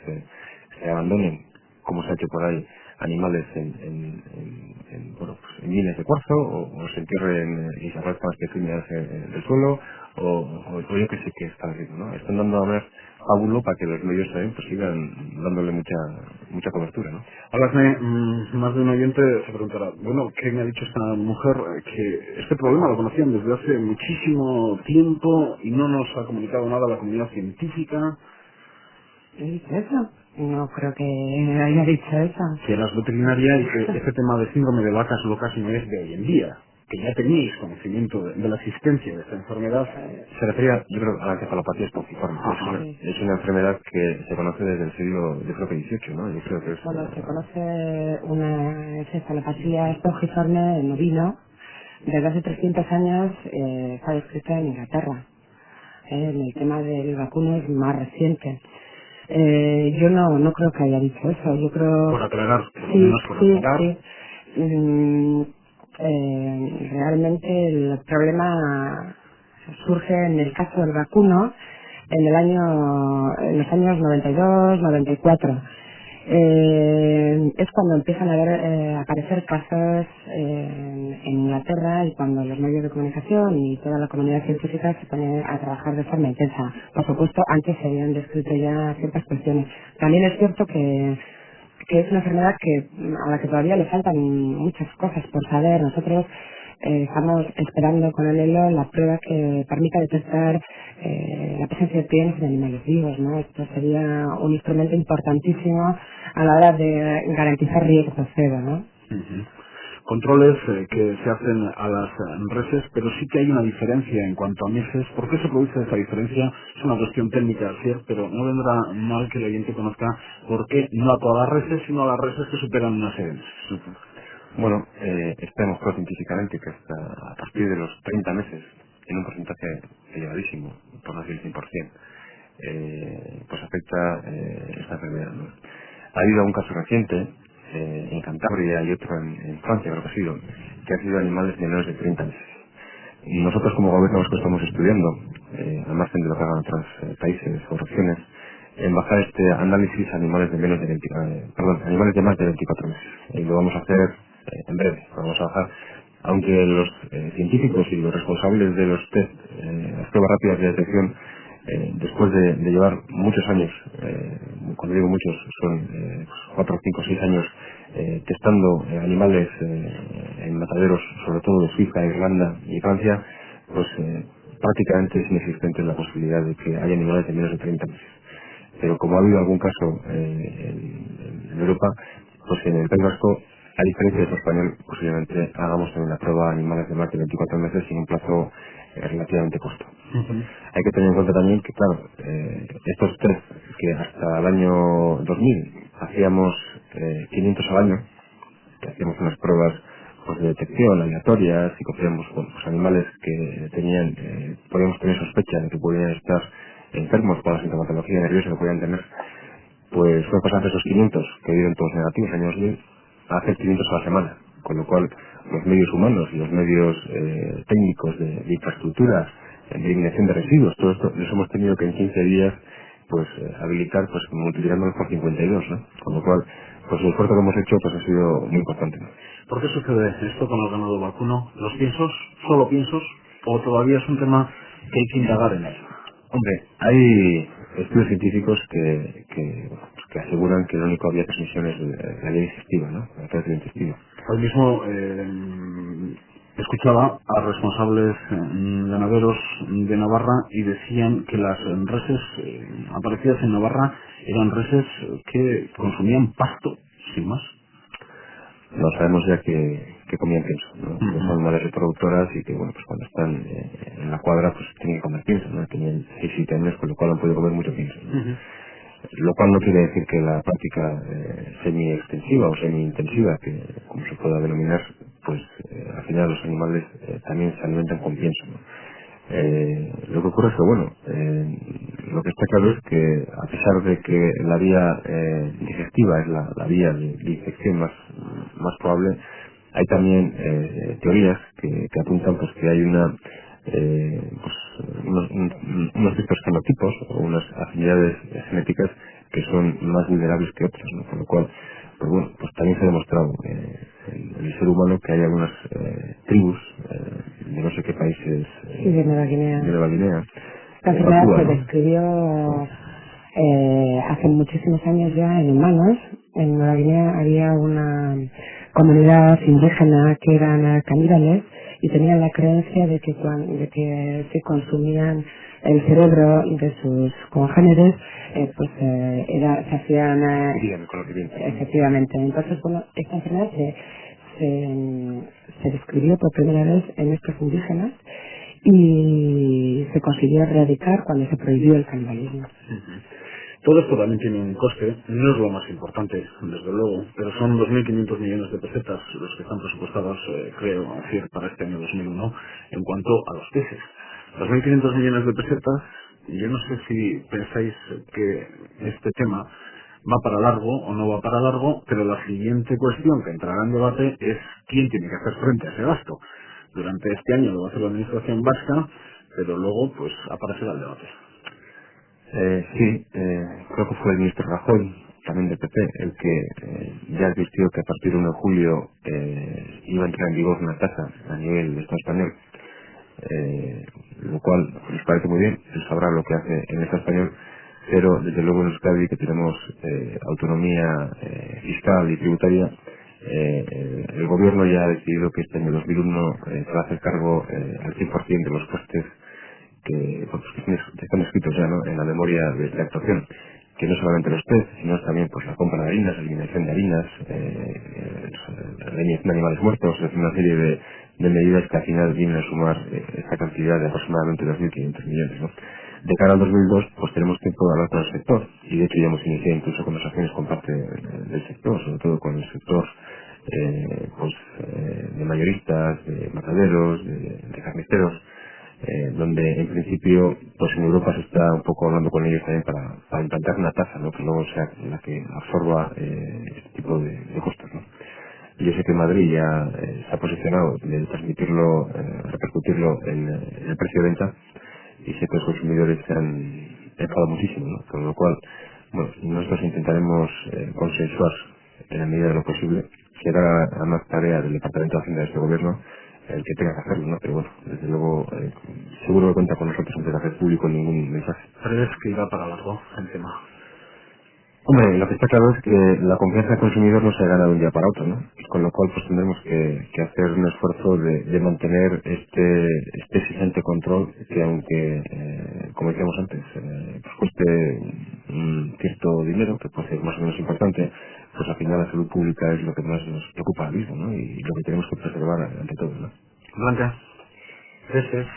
se abandonen, como se ha hecho por ahí, animales bueno, pues en minas de cuarzo, o se entierren y se aparezcan las pequeñas del suelo, o yo que sé qué está haciendo, ¿no? Están dando a ver pábulo para que los medios también pues sigan dándole mucha cobertura, ¿no? Háblame, más de un oyente se preguntará, bueno, ¿qué me ha dicho esta mujer? Que este problema lo conocían desde hace muchísimo tiempo y no nos ha comunicado nada a la comunidad científica. ¿He dicho eso? No creo que haya dicho eso. Que eras veterinaria y que este tema de síndrome de vacas locas no es de hoy en día, que ya teníais conocimiento de la existencia de esta enfermedad. Se refería, yo creo, a la encefalopatía espongiforme. Es una enfermedad que se conoce desde el siglo, yo creo que XVIII, ¿no? Yo creo que es... Bueno, se conoce una encefalopatía espongiforme en ovino. Desde hace 300 años está descrita en Inglaterra. El tema del vacuno es más reciente. Yo no creo que haya dicho eso. Yo creo... Por aclarar, por lo Sí, menos por aclarar. sí. Realmente el problema surge en el caso del vacuno en los años 92, 94. Es cuando empiezan a aparecer casos en Inglaterra y cuando los medios de comunicación y toda la comunidad científica se ponen a trabajar de forma intensa. Por supuesto, antes se habían descrito ya ciertas cuestiones. También es cierto que es una enfermedad a la que todavía le faltan muchas cosas por saber. Nosotros estamos esperando con el hilo la prueba que permita detectar la presencia de piones en animales vivos, ¿no? Esto sería un instrumento importantísimo a la hora de garantizar riesgo cero, ¿no? Ujú. Controles que se hacen a las reses, pero sí que hay una diferencia en cuanto a meses. ¿Por qué se produce esa diferencia? Es una cuestión técnica, ¿cierto? Pero no vendrá mal que el oyente conozca por qué no a todas las reses, sino a las reses que superan una serie de meses. Bueno, está demostrado científicamente que hasta a partir de los 30 meses, en un porcentaje elevadísimo, por no decir el 100%, pues afecta esta enfermedad, ¿no? Ha habido un caso reciente en Cantabria y otro en Francia, creo que ha sido animales menores de 30 meses. Y nosotros como gobierno vasco estamos estudiando, al margen de lo que hagan otros países o regiones, en bajar este análisis a animales de animales de más de 24 meses. Y lo vamos a hacer en breve. Lo vamos a bajar, aunque los científicos y los responsables de los test, las pruebas rápidas de detección, después de llevar muchos años, cuando digo muchos, son 4, 5, 6 años testando animales en mataderos, sobre todo de Suiza, Irlanda y Francia, pues prácticamente es inexistente la posibilidad de que haya animales de menos de 30 meses. Pero como ha habido algún caso en Europa, pues en el País Vasco, a diferencia de lo español, posiblemente hagamos también la prueba a animales de más de 24 meses en un plazo relativamente corto. Hay que tener en cuenta también que, claro, estos test que hasta el año 2000 hacíamos 500 al año, que hacíamos unas pruebas pues, de detección aleatorias y cogíamos pues, animales que podíamos tener sospecha de que podían estar enfermos por la sintomatología nerviosa que podían tener, pues fue pasar de esos 500 que dieron todos negativos en el año 2000 a hacer 500 a la semana, con lo cual los medios humanos y los medios técnicos de infraestructura, de eliminación de residuos, todo esto los hemos tenido que en 15 días pues habilitar pues multiplicándolos por 52, ¿no? Con lo cual pues el esfuerzo que hemos hecho pues ha sido muy importante, ¿no? ¿Por qué sucede esto con el ganado vacuno? ¿Los piensos? ¿Solo piensos? ¿O todavía es un tema que hay que indagar en él? Hombre, hay estudios científicos que aseguran que la única vía de transmisión es la vía digestiva, ¿no? La vía digestiva. Hoy mismo escuchaba a responsables ganaderos de Navarra y decían que las reses aparecidas en Navarra eran reses que consumían pasto, sin más. no sabemos ya que comían pienso, ¿no? Que son madres reproductoras y que, bueno, pues cuando están en la cuadra, pues tienen que comer pienso, ¿no? Tenían 6-7 años, con lo cual han podido comer mucho pienso, ¿no? Lo cual no quiere decir que la práctica semi-extensiva o semi-intensiva, que como se pueda denominar, pues al final los animales también se alimentan con pienso, ¿no? Lo que ocurre es que, bueno, lo que está claro es que a pesar de que la vía digestiva es la vía de infección más probable, hay también teorías que apuntan pues que hay unos ciertos fenotipos o unas afinidades genéticas que son más vulnerables que otras, ¿no? Con lo cual, pues bueno, pues también se ha demostrado en el ser humano que hay algunas tribus de no sé qué países de Nueva Guinea. de Nueva Guinea. La enfermedad se describió hace muchísimos años ya en humanos. En Nueva Guinea había una comunidad indígena que eran caníbales y tenían la creencia de que se consumían el cerebro de sus congéneres, se hacían efectivamente. Entonces, bueno, esta enfermedad se describió por primera vez en estos indígenas y se consiguió erradicar cuando se prohibió el canibalismo. Todo esto también tiene un coste, no es lo más importante, desde luego, pero son 2.500 millones de pesetas los que están presupuestados, creo, decir, para este año 2001, en cuanto a los peces. 2.500 millones de pesetas, yo no sé si pensáis que este tema va para largo o no va para largo, pero la siguiente cuestión que entrará en debate es quién tiene que hacer frente a ese gasto. Durante este año lo va a hacer la administración vasca, pero luego pues aparecerá el debate. Creo que fue el ministro Rajoy, también del PP, el que ya advirtió que a partir de 1 de julio iba a entrar en vigor una tasa a nivel del Estado español, lo cual nos parece muy bien, él sabrá lo que hace en el Estado español, pero desde luego en Euskadi, que tenemos autonomía fiscal y tributaria, el gobierno ya ha decidido que este año 2001 se va a hacer cargo al 100% de los costes que están escritos ya, ¿no?, en la memoria de actuación, que no solamente los test, sino también pues la compra de harinas, la eliminación de harinas, la eliminación de animales muertos, es una serie de medidas que al final vienen a sumar esta cantidad de aproximadamente 2.500 millones, ¿no? De cara al 2002, pues tenemos tiempo de hablar con el sector, y de hecho ya hemos iniciado incluso conversaciones con parte del sector, sobre todo con el sector de mayoristas, de mataderos, de carniceros, donde en principio pues en Europa se está un poco hablando con ellos también para implantar una tasa, ¿no?, que luego sea la que absorba este tipo de costos, ¿no? Yo sé que Madrid ya se ha posicionado de transmitirlo, repercutirlo en el precio de venta, y sé que los consumidores se han enfadado muchísimo, ¿no? Con lo cual, bueno, nosotros intentaremos consensuar en la medida de lo posible. Será además tarea del Departamento de Hacienda de este gobierno el que tenga que hacerlo, ¿no? Pero bueno, desde luego, seguro que cuenta con nosotros antes de hacer público ningún mensaje. ¿Crees que irá para largo el tema? Hombre, lo que está claro es que la confianza del consumidor no se gana de un día para otro, ¿no? Con lo cual pues tendremos que hacer un esfuerzo de mantener este exigente control que, aunque, como decíamos antes, pues cueste un cierto dinero, que puede ser más o menos importante, pues al final la salud pública es lo que más nos preocupa ahora mismo, ¿no? Y lo que tenemos que preservar ante todo, ¿no? Blanca, peces,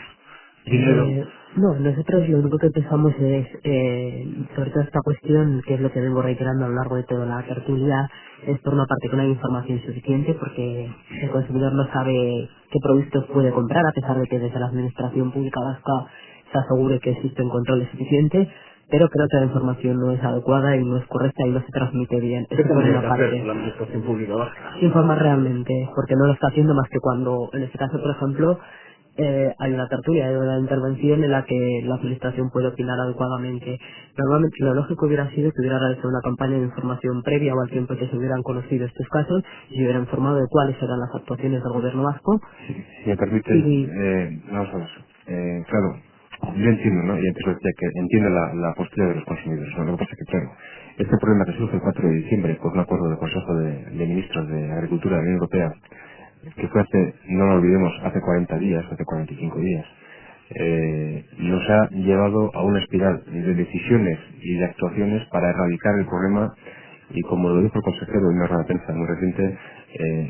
dinero. No, nosotros lo único que pensamos es, sobre todo esta cuestión, que es lo que vengo reiterando a lo largo de toda la tertulia, es por una parte que no hay información suficiente, porque el consumidor no sabe qué productos puede comprar, a pesar de que desde la administración pública vasca se asegure que existe un control suficiente, pero creo que la información no es adecuada y no es correcta y no se transmite bien. ¿Qué Eso por tendría una que parte. hacer la administración pública vasca? Informar realmente, porque no lo está haciendo más que cuando, en este caso, por ejemplo, hay una tertulia, hay una intervención en la que la administración puede opinar adecuadamente. Normalmente lo lógico hubiera sido que hubiera realizado una campaña de información previa o al tiempo que se hubieran conocido estos casos y se hubiera informado de cuáles eran las actuaciones del gobierno vasco. Si me permite, vamos a ver. Claro, yo entiendo, ¿no? Y antes lo decía, que entiendo la postura de los consumidores, ¿no? Lo que pasa es que, claro, este problema que surge el 4 de diciembre por un acuerdo del Consejo de Ministros de Agricultura de la Unión Europea, que fue no lo olvidemos, hace 40 días, hace 45 días, nos ha llevado a una espiral de decisiones y de actuaciones para erradicar el problema Y como lo dijo el consejero en una rueda de prensa muy reciente,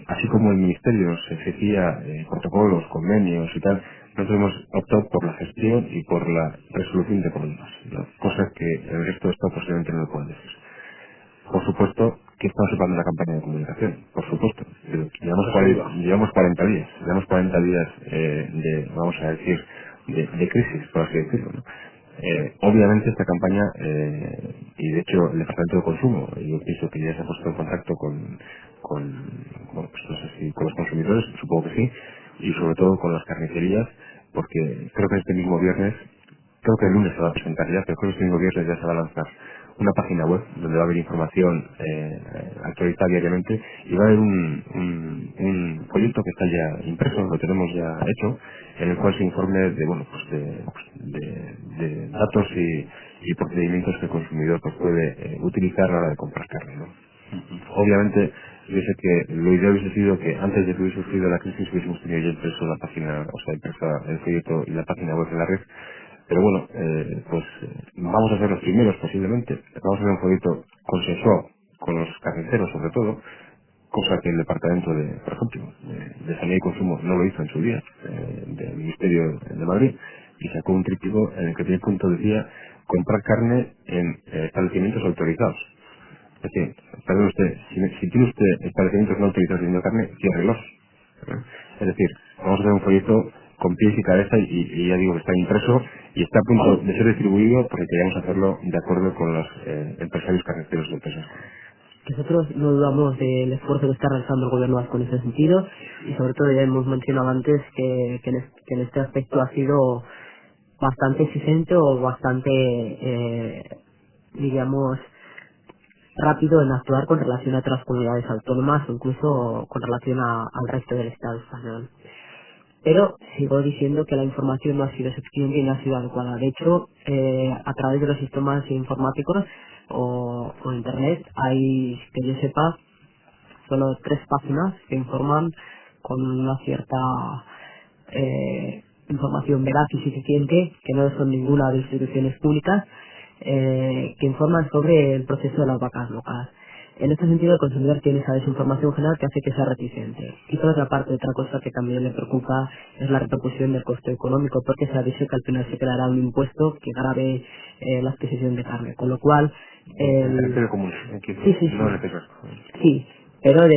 así como el Ministerio nos exigía protocolos, convenios y tal, nosotros hemos optado por la gestión y por la resolución de problemas, ¿no? Cosas que el resto de Estado posiblemente no lo pueden decir. Por supuesto que estamos separando la campaña de comunicación, por supuesto. Llevamos 40 días vamos a decir, de crisis, por así decirlo, ¿no? Obviamente esta campaña, y de hecho el Departamento de Consumo, yo pienso que ya se ha puesto en contacto bueno, pues no sé si con los consumidores, supongo que sí, y sobre todo con las carnicerías, porque creo que este mismo viernes, creo que el lunes se va a presentar ya, pero creo que este mismo viernes ya se va a lanzar una página web donde va a haber información actualizada diariamente, y va a haber un folleto que está ya impreso, lo tenemos ya hecho, en el cual se informe de bueno de datos y procedimientos que el consumidor pues puede utilizar a la hora de comprar carne, ¿no? Obviamente yo sé que lo ideal hubiese sido que antes de que hubiese surgido la crisis hubiésemos tenido ya impreso la página, o sea, impresa el folleto y la página web en la red. Pero bueno, vamos a ser los primeros posiblemente. Vamos a hacer un folleto consensuado con los carniceros sobre todo, cosa que el departamento por ejemplo, de Sanidad y Consumo no lo hizo en su día, del Ministerio de Madrid, y sacó un tríptico en el que primer punto decía comprar carne en establecimientos autorizados. Es decir, perdón usted, si tiene usted establecimientos no autorizados vendiendo carne, ciérrelos. Es decir, vamos a hacer un folleto con pies y cabeza y ya digo que está impreso y está a punto de ser distribuido porque queríamos hacerlo de acuerdo con los empresarios carniceros del peso. Nosotros no dudamos del esfuerzo que está realizando el gobierno vasco en ese sentido, y sobre todo ya hemos mencionado antes que en este aspecto ha sido bastante exigente o bastante, digamos, rápido en actuar con relación a otras comunidades autónomas o incluso con relación al resto del Estado español. Pero sigo diciendo que la información no ha sido suficiente y no ha sido adecuada. De hecho, a través de los sistemas informáticos o Internet hay, que yo sepa, solo 3 páginas que informan con una cierta información veraz y suficiente, que no son ninguna de instituciones públicas, que informan sobre el proceso de las vacas locas. En este sentido, el consumidor tiene esa desinformación general que hace que sea reticente. Y por otra parte, otra cosa que también le preocupa es la repercusión del costo económico, porque se ha dicho que al final se creará un impuesto que grave la adquisición de carne. Con lo cual, El común, sí. no el peso. Sí, pero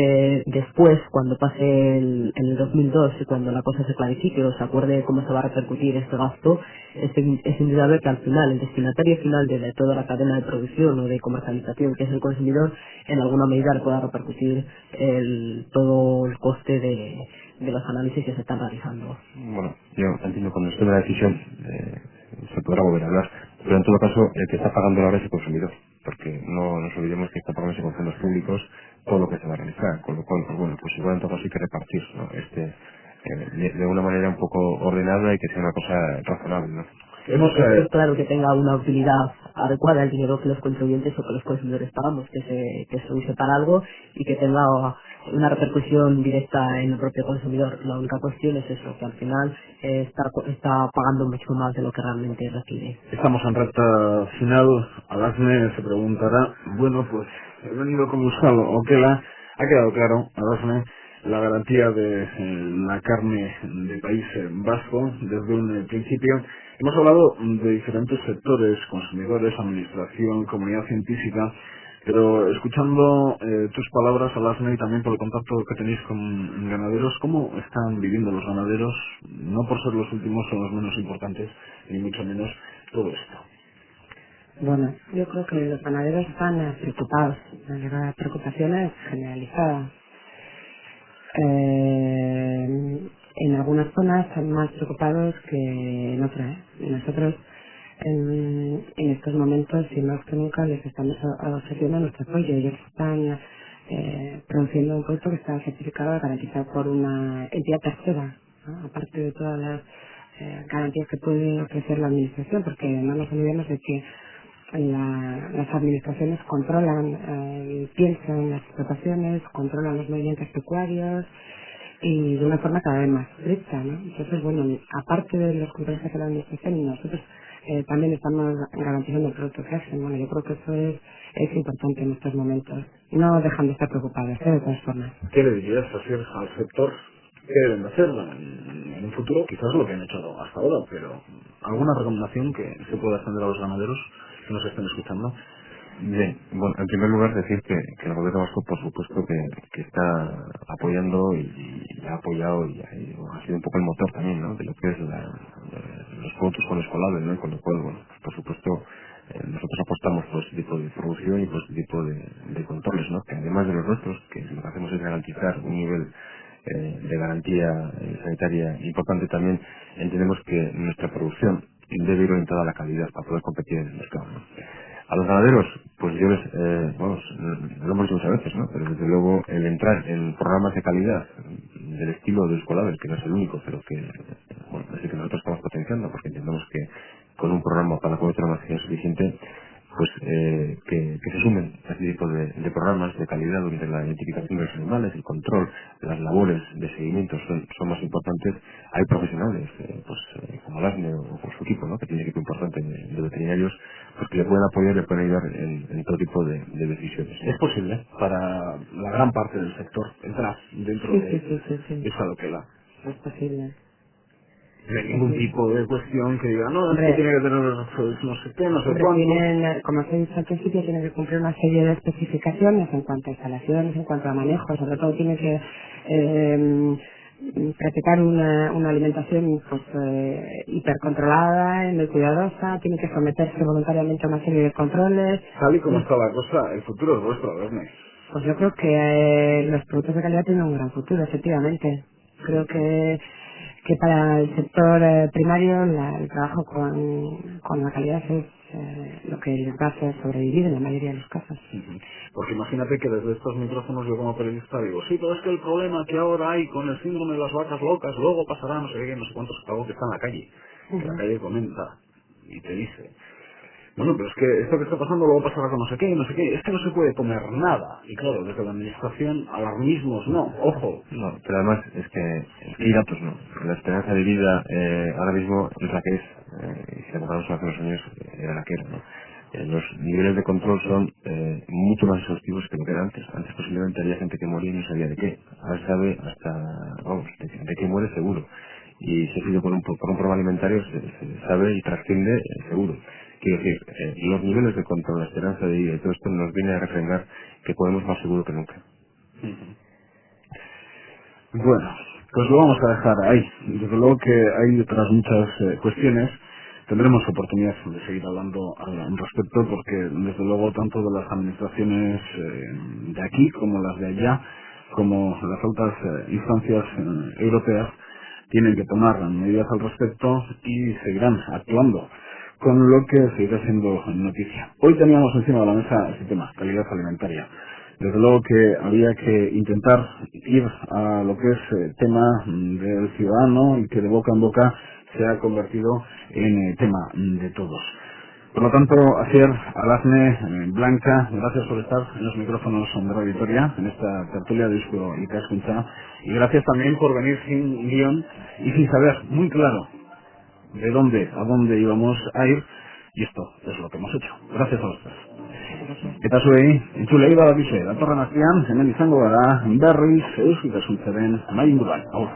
después, cuando pase en el 2002 y cuando la cosa se clarifique o se acuerde cómo se va a repercutir este gasto, es indudable que al final el destinatario final de toda la cadena de producción o de comercialización, que es el consumidor, en alguna medida le pueda repercutir todo el coste de los análisis que se están realizando. Bueno, yo entiendo cuando esté la decisión se podrá volver a hablar, pero en todo caso el que está pagando ahora es el consumidor, porque no nos olvidemos que está pagando con fondos públicos todo lo que se va a realizar, con lo cual pues igual en todo caso hay que repartir, ¿no? De una manera un poco ordenada y que sea una cosa razonable, ¿no? Es claro que tenga una utilidad adecuada el dinero que los contribuyentes o que los consumidores pagamos, que se use para algo y que tenga una repercusión directa en el propio consumidor. La única cuestión es eso, que al final está pagando mucho más de lo que realmente recibe. Estamos en recta final. Alasne se preguntará, bueno, pues he venido con Euskal Okela, ha quedado claro, Alasne, la garantía de la carne del país vasco desde un principio. Hemos hablado de diferentes sectores, consumidores, administración, comunidad científica, pero escuchando tus palabras, Alasne, y también por el contacto que tenéis con ganaderos, ¿cómo están viviendo los ganaderos, no por ser los últimos o los menos importantes, ni mucho menos todo esto? Bueno, yo creo que los ganaderos están preocupados, la preocupación es generalizada. En algunas zonas están más preocupados que en otras. Nosotros en estos momentos, y más que nunca, les estamos ofreciendo nuestro apoyo. Ellos están produciendo un producto que está certificado, garantizado por una entidad tercera, ¿no? Aparte de todas las garantías que puede ofrecer la administración, porque no nos olvidemos de que las administraciones controlan el pienso en las explotaciones, controlan los movimientos pecuarios y de una forma cada vez más estricta, ¿no? Entonces, bueno, aparte de los controles que hace la administración y nosotros también estamos garantizando el producto que hacen. Bueno, yo creo que eso es importante en estos momentos. No dejan de estar preocupados, de todas formas. ¿Qué le dirías hacer al sector? ¿Qué deben de hacer en un futuro? Quizás lo que han hecho hasta ahora, pero ¿alguna recomendación que se pueda extender a los ganaderos que nos estén escuchando? Bien, bueno, en primer lugar decir que el gobierno vasco, por supuesto, que está apoyando y ha apoyado y ha sido un poco el motor también, ¿no?, de lo que es los productos con escolables, ¿no?, y con lo cual, bueno, pues por supuesto, nosotros apostamos por este tipo de producción y por este tipo de controles, ¿no?, que además de los nuestros, que lo que hacemos es garantizar un nivel de garantía sanitaria importante, también entendemos que nuestra producción debe ir orientada a la calidad para poder competir en el mercado, ¿no? A los ganaderos, pues yo lo hemos dicho muchas veces, ¿no?, pero desde luego el entrar en programas de calidad del estilo de Escolavel, que no es el único, pero que, bueno, es el que nosotros estamos potenciando, porque entendemos que con un programa para la cobertura nacional suficiente, pues que se sumen a este tipo de programas de calidad, donde la identificación de los animales, el control, las labores de seguimiento son más importantes. Hay profesionales, como Lasne o por su equipo, ¿no?, que tiene un equipo importante de veterinarios, pues que le pueden apoyar y le pueden ayudar en todo tipo de decisiones, ¿no? ¿Es posible para la gran parte del sector entrar dentro de esa loquela? Es posible. De ningún tipo de cuestión que diga, no, es Hombre, que tiene que tener pues, no sé qué, no sé cuánto. Como os he dicho al principio, tiene que cumplir una serie de especificaciones en cuanto a instalaciones, en cuanto a manejo. Sobre todo tiene que practicar una alimentación pues hipercontrolada y muy cuidadosa. Tiene que someterse voluntariamente a una serie de controles. Tal y como está la cosa, el futuro es vuestro, Verne. Pues yo creo que los productos de calidad tienen un gran futuro, efectivamente. Creo que para el sector primario el trabajo con la calidad es lo que les va a hacer sobrevivir en la mayoría de los casos. Porque imagínate que desde estos micrófonos yo como periodista digo, sí, pero es que el problema que ahora hay con el síndrome de las vacas locas, luego pasará no sé qué, no sé cuántos cabos que está en la calle. Que la calle comenta y te dice, bueno, pero es que esto que está pasando luego pasará con no sé qué, no sé qué, es que no se puede comer nada. Y claro, desde la administración, alarmismos, no, ojo. No, pero además es que hay datos, ¿no? La esperanza de vida ahora mismo es la que es, y si la comparamos hace unos años, era la que era, ¿no? Los niveles de control son mucho más exhaustivos que lo que era antes. Antes posiblemente había gente que moría y no sabía de qué. Ahora sabe de qué muere seguro. Y si ha sido por un problema alimentario, se sabe y trasciende seguro. Quiero decir, los niveles de control, la esperanza de vida y todo esto nos viene a refrendar que podemos más seguro que nunca. Bueno, pues lo vamos a dejar ahí. Desde luego que hay otras muchas cuestiones. Tendremos oportunidad de seguir hablando al respecto porque desde luego tanto de las administraciones de aquí como las de allá, como las altas instancias europeas, tienen que tomar medidas al respecto y seguirán actuando, con lo que seguirá siendo noticia. Hoy teníamos encima de la mesa ese tema, calidad alimentaria. Desde luego que había que intentar ir a lo que es tema del ciudadano y que de boca en boca se ha convertido en tema de todos. Por lo tanto, Asier, Alasne, Blanca, gracias por estar en los micrófonos de Radio Vitoria, en esta tertulia de Eusko Ikaskuntza, y gracias también por venir sin guión y sin saber muy claro de dónde a dónde íbamos a ir, y esto es lo que hemos hecho. Gracias a los tres. Eta zuei, entzulei badakize, datorren astean, hemen izango gara, berriz, Eusko Ikaskuntzaren mahai inguruan. Aur.